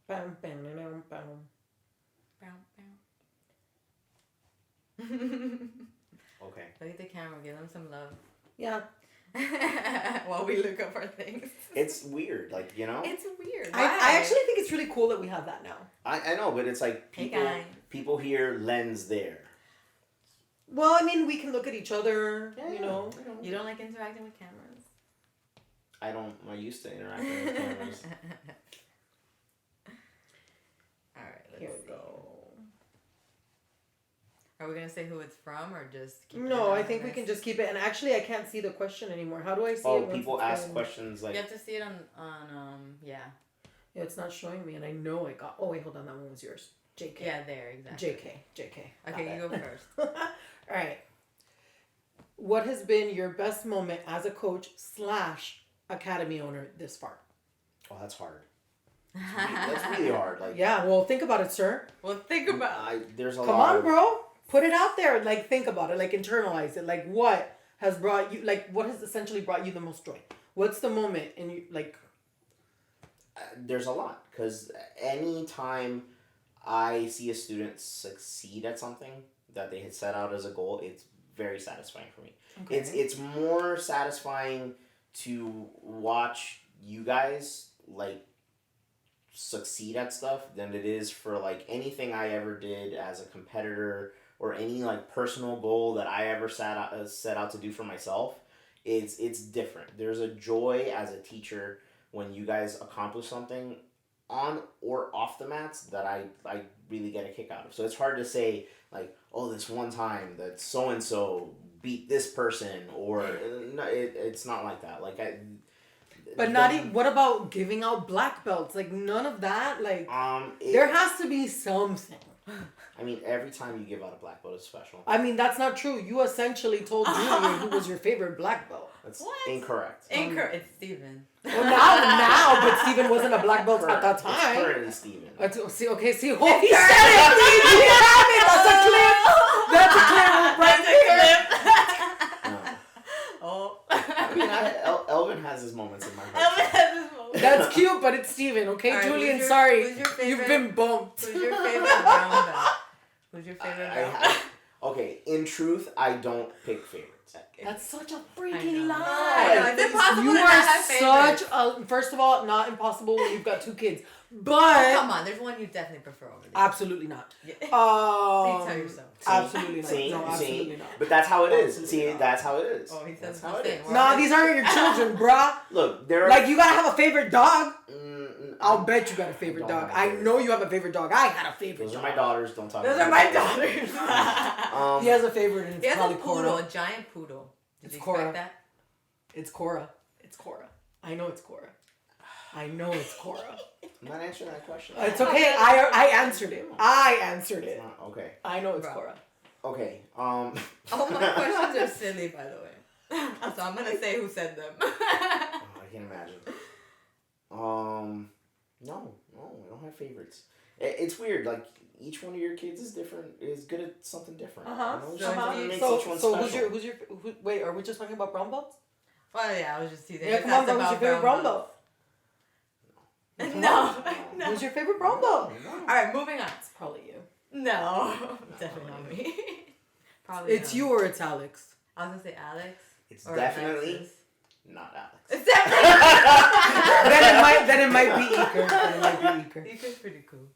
Bam, bam, bam, bam. Bow, bow. Okay. Look at the camera, give them some love. Yeah. While we look up our things. It's weird, like, It's weird. I actually think it's really cool that we have that now. I know, but it's like Hey, people guys. people here, lens there. Well, I mean, we can look at each other, you know. You don't like interacting with cameras? I'm used to interacting with cameras. Alright, let's Here see. we go. Are we gonna say who it's from or just keep it No, I think we anonymous? can just keep it. And actually, I can't see the question anymore. How do I see it? Oh, once people it's ask going? questions like You have to see it on yeah. Yeah, it's not showing me, and I know I got. Oh wait, hold on, that one was yours. JK. Yeah, there, exactly. JK. Okay, you go first. All right. What has been your best moment as a coach / academy owner this far? oh, that's hard. That's really hard. Like, Yeah, well, think about it, sir. Well, think about. there's a Come lot. on, bro. Put it out there. Like, think about it. Like, internalize it. Like, what has brought you, like, what has essentially brought you the most joy? What's the moment in you, like... There's a lot. Because anytime I see a student succeed at something that they had set out as a goal, it's very satisfying for me. Okay. It's more satisfying to watch you guys, like, succeed at stuff than it is for, like, anything I ever did as a competitor or any, like, personal goal that I ever set out to do for myself. It's different. There's a joy as a teacher when you guys accomplish something on or off the mats that I really get a kick out of. So it's hard to say, like, oh, this one time that so-and-so beat this person, or no, it's not like that. Like, But not even, what about giving out black belts? Like, none of that? Like, there has to be something. I mean, every time you give out a black belt is special. I mean, that's not true. You essentially told Julian who was your favorite black belt. That's What? incorrect. It's Steven. Well, now, but Steven wasn't a black belt at that It's time. currently Steven. Oh, he said it. We have it. That's a clip. Right there. No. Oh. I mean, Elvin has his moments in my heart. Elvin has his moment. That's cute, but it's Steven, okay? All right, Julian, who's sorry. your favorite- You've been bumped. Who's your favorite brown belt? Who's your favorite brown belt? Okay, in truth, I don't pick favorites. That's such a I freaking know. lie. I know, it's impossible You to not are have favorites. such a... First of all, not impossible when you've got two kids. Oh, But... come on, there's one you definitely prefer over the Absolutely not. Yeah. Um, See, tell yourself. Absolutely not. See, No, see, absolutely not. but that's how it is. Absolutely See, not. that's how it is. Oh, he says That's the how it same. is. Nah, these aren't your children, bruh. Look, there are Like, you gotta have a favorite dog. I'll I- bet you got a favorite I don't dog. have a I favorite. know you have a favorite dog. I had a favorite Those are dog. my daughters. Don't talk. Those about are my it. daughters. He has a favorite, and it's He has probably a poodle, Cora. a giant poodle. Did It's you Cora. expect that? It's Cora. It's Cora. I know it's Cora. I know it's Cora. I'm not answering that question. It's okay. I answered it. I answered It's it. not, okay. I know it's Bro. Cora. Okay. All my questions are silly, by the way. So I'm gonna say who said them. Oh, I can imagine. No, I don't have favorites. It's weird. Like, each one of your kids is different. Is good at something different. Uh-huh. You know, So something makes So, each one so special. wait, are we just talking about brown belts? Well, yeah, I was just teasing. Yeah, It's come on, not bro. Who's your about favorite brown belts. belt? No, no. Who's your favorite brown belt? All right, moving on. It's probably you. No, definitely not me. Probably It's not. you or it's Alex. I was gonna say Alex. It's or definitely Alexis. not Alex. It's definitely. then it might be Iker. Then it might be Iker. Iker's pretty cool.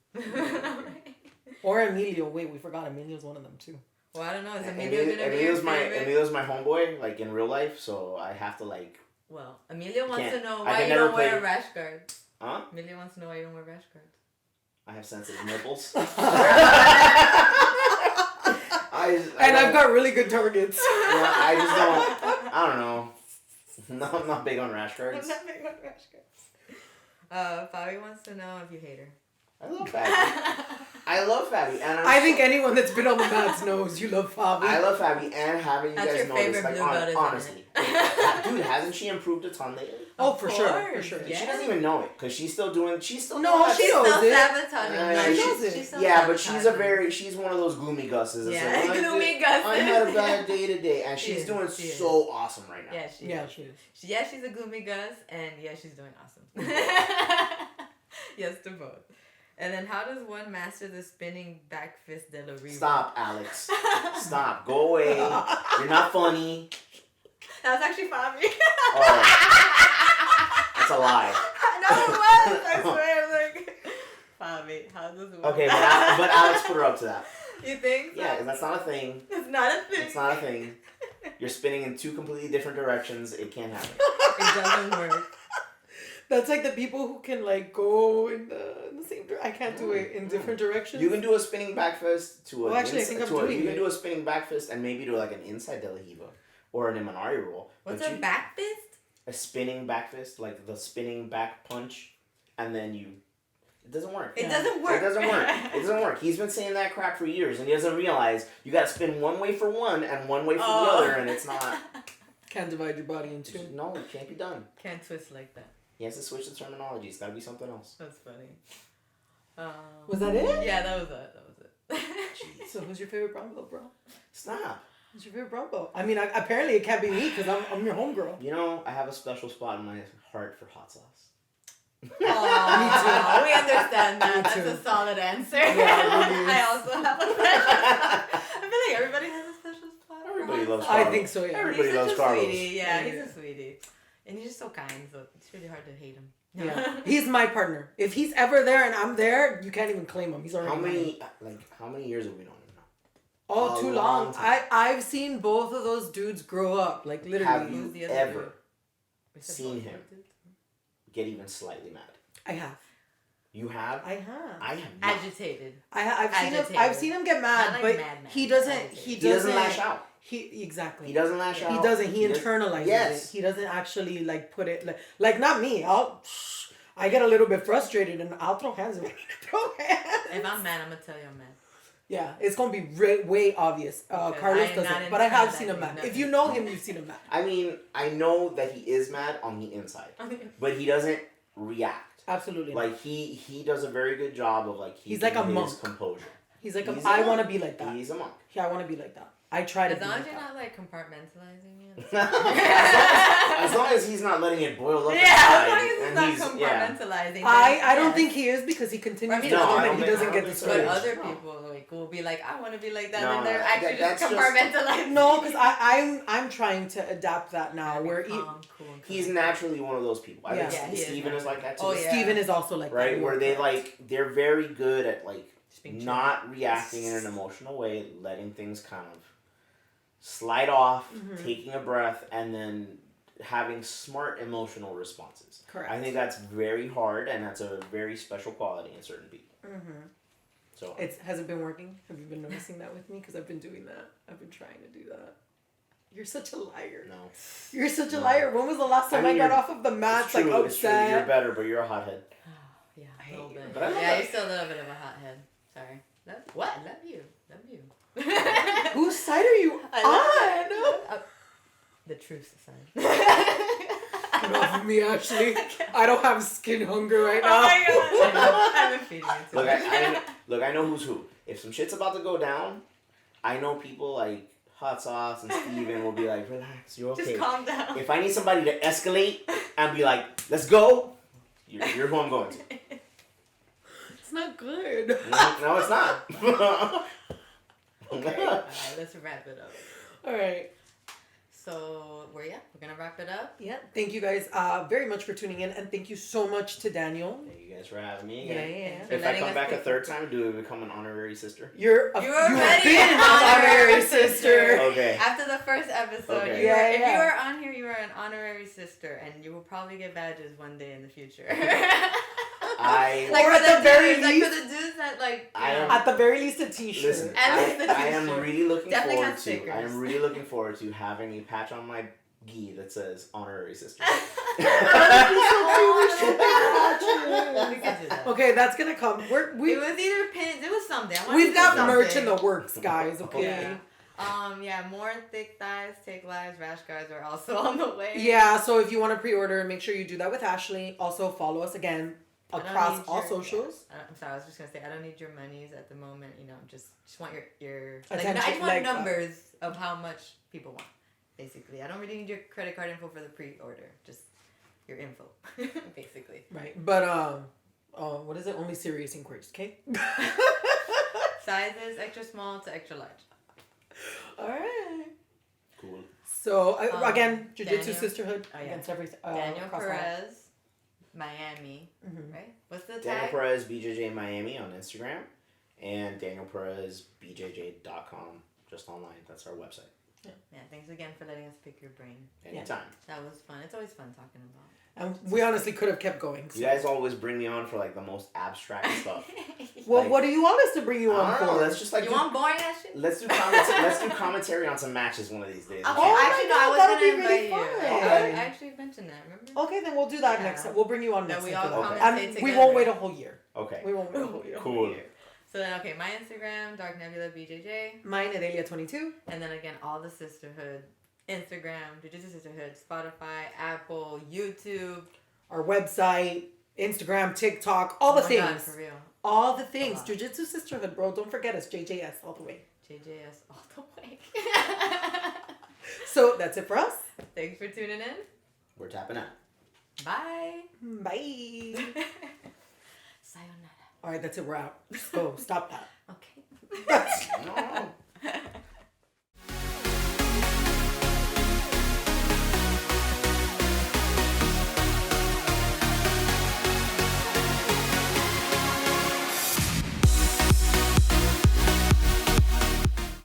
Or Emilio. Wait, we forgot Emilio's one of them too. Well, I don't know. Is Emilio gonna be your favorite? Emilio's my homeboy, like, in real life, so I have to, like... Well, Emilio wants Can't- to know I why can you never don't wear play- rash guards. Huh? Emilio wants to know why you don't wear rash guards. I have sensitive nipples. And don't- I've got really good targets. Yeah, I just don't... I don't know. No, I'm not big on rash guards. I'm not big on rash guards. Fabi wants to know if you hate her. I love Fabi. I love Fabi. And I think anyone that's been on the mats knows you love Fabi. I love Fabi, and having you That's guys your know this, favorite like, blue belt, isn't honestly. it? Dude, hasn't she improved a ton lately? Oh, Of for sure, for course, sure. yeah. She doesn't even know it, because she's still doing... She's still No, doing that she She's shit. knows still it. sabotaging. Yeah, still Yeah, but she's sabotaging. she's one of those gloomy Gusses. It's Yeah, like, gloomy Gus. I had a bad day today, and She she's is, doing she is. so awesome right now. Yeah, she Yeah, is. she is. Yeah, she's a gloomy Gus, and yeah, she's doing awesome. Yes to both. And then how does one master the spinning back fist de la Riva? Stop, Alex. Stop. Go away. You're not funny. That was actually Fabi. Oh, that's a lie. No, it was. I swear. I'm like, Fabi, how does one... Okay, but Alex put her up to that. You think? So? Yeah, that's not a thing. It's not a thing. It's not a thing. You're spinning in two completely different directions. It can't happen. It doesn't work. That's like the people who can like go in the same direction. I can't do it in different directions. You can do a spinning back fist to a... Well, actually, I think I'm doing You can it. do a spinning back fist and maybe do like an inside de la Riva or an Imanari roll. What's But a you- back fist? A spinning back fist, like the spinning back punch, and then you... It doesn't work. It doesn't work. It doesn't work. It doesn't work. He's been saying that crap for years, and he doesn't realize you gotta spin one way for one and one way for the other, and it's not... Can't divide your body in two. No, it can't be done. Can't twist like that. He has to switch the terminology. It's got to be something else. That's funny. Was that it? Yeah, that was it. Jeez. So who's your favorite brown belt, bro? Stop. Who's your favorite brown belt? I mean, apparently it can't be me because I'm your homegirl. You know, I have a special spot in my heart for hot sauce. Aw, we understand that. Me That's too. a solid answer. Yeah, it really is. I also have a special. I feel like everybody has a special spot. for Everybody hot loves sauce. I think so, yeah. Everybody He's loves such a Carlos. sweetie. Yeah, Yeah. he's a sweetie. And he's just so kind, so it's really hard to hate him. Yeah, he's my partner. If he's ever there and I'm there, you can't even claim him. He's already How many years have we known him now? Oh, A too long long. time. I've seen both of those dudes grow up, like literally. Have Who's you the other ever dude? We said seen both him of them. get even slightly mad? I have. You have? I have. I have not. Agitated. I've seen him. Agitated. I've seen him get mad, Not like but mad, he mad, doesn't. agitated. He He doesn't doesn't lash out. He exactly. He doesn't lash out. He doesn't. He does- internalizes Yes. it. He doesn't actually like put it like not me. I get a little bit frustrated and I'll throw hands. If I need to throw hands. If I'm mad, I'm gonna tell you I'm mad. Yeah, it's gonna be way obvious. Okay, Carlos I'm not doesn't, but I have into seen that him mad. nothing. If you know him, you've seen him mad. I mean, I know that he is mad on the inside, but he doesn't react. Absolutely. Like he does a very good job of like He's like a keeping his monk. composure. He's like, He's I a want to monk. be like that. He's a monk. Yeah, I want to be like that. I try to As be long as like you're that. not like compartmentalizing it. As long as he's not letting it boil up. Yeah, as inside, long as it's and not he's- yeah. compartmentalizing. I don't yes. think he is because he continues I mean, to no, come I and he don't doesn't think- get I don't think But so. discouraged. other people like will be like, I want to be like that, No, and then they're actually just that's just- compartmentalizing. No, because I'm trying to adapt that now. Where Cool. He's naturally one of those people. I Yeah. think Yeah, he is Steven is like that too. Oh, yeah. Steven is also like Right? that. Where they they're very good at like Just being chill. not reacting in an emotional way, letting things kind of slide off, Mm-hmm. taking a breath, and then having smart emotional responses. Correct. I think that's very hard, and that's a very special quality in certain people. Mm-hmm. So Has it been working? Have you been noticing that with me? Because I've been doing that. I've been trying to do that. You're such a liar. no, You're such a No. liar. When was the last time I I, mean, got you're- off of the mat it's like true. It's true. You're upset? better, but you're a hothead. Yeah, I a hate little you. bit. But I love Yeah, that. you're still a little bit of a hothead. Sorry. What? Love you. Whose side are you on? The truth side. Get off of me, actually. I don't have skin hunger right Oh now. my god. I've been feeding it to Look, you. I know who's who. If some shit's about to go down, I know people like Hot Sauce and Steven will be like, relax, you're okay. Just calm down. If I need somebody to escalate and be like, let's go, you're who I'm going to. It's not good. No, it's not. Alright, let's wrap it up. All right. So, we're gonna wrap it up. Yeah. Thank you guys very much for tuning in, and thank you so much to Daniel. Thank you guys for having me Yeah, again. yeah. For If I letting come us back a pick- third time, do I become an honorary sister? You've You already been an an honorary honorary sister. sister. Okay. After the first episode, Okay. you were, Yeah, if yeah. you are on here, you are an honorary sister, and you will probably get badges one day in the future. I like Or for at the very dudes, like least- for the dudes that like. I you know, am- At the very least, a T-shirt. listen. At least I the am t-shirt. really looking Definitely forward have to. stickers. I am really looking forward to having a patch on my gi that says honorary sister. we could do that. Okay, that's gonna come. It We was either pins. It was something. I wanted we've to got do merch in something. the works, guys. Okay. Yeah. Yeah, more thick thighs, take lives, rash guards are also on the way. Yeah, so if you want to pre-order, make sure you do that with Ashley. Also, follow us again I don't across need all your- socials. I'm sorry, I was just gonna say I don't need your monies at the moment. You know, just want your Attention, I just want like, numbers of how much people want. Basically, I don't really need your credit card info for the pre-order. Just your info, basically. Right, but what is it? Only serious inquiries, okay? Sizes extra small to extra large. All right. Cool. So again, Jiu-Jitsu Daniel- Sisterhood Oh, yeah. against every Daniel across all. Perez, Miami, Mhm. right? What's the Daniel tag? Perez BJJ Miami on Instagram and Daniel Perez BJJ.com just online. That's our website. Yeah, thanks again for letting us pick your brain. Anytime. That was fun. It's always fun talking about. And we honestly could have kept going. So. You guys always bring me on for like the most abstract stuff. Well, like- what do you want us to bring you on I don't know. for? Let's just like You do- want boring ass shit? let's do commentary on some matches one of these days. Okay, Oh my actually, no, God, I was that'll gonna be really invite you. fun. I actually mentioned that, remember? Okay, then we'll do that Yeah. next time. We'll bring you on That next we time. all for that. commentate And we together. won't wait a whole year. Okay. We won't wait a whole year. Cool. So then, okay, my Instagram, Dark Nebula BJJ, Mine, Adelia22. and then again, all the Sisterhood, Instagram, Jiu-Jitsu Sisterhood, Spotify, Apple, YouTube, our website, Instagram, TikTok, all the Oh my things. God, for real. All the things. lot. Jiu-Jitsu Sisterhood, bro. Don't forget us. JJS all the way. JJS all the way. So that's it for us. Thanks for tuning in. We're tapping out. Bye. Bye. Sayonara. All right, that's it. We're out. Let's go. Stop that. Okay.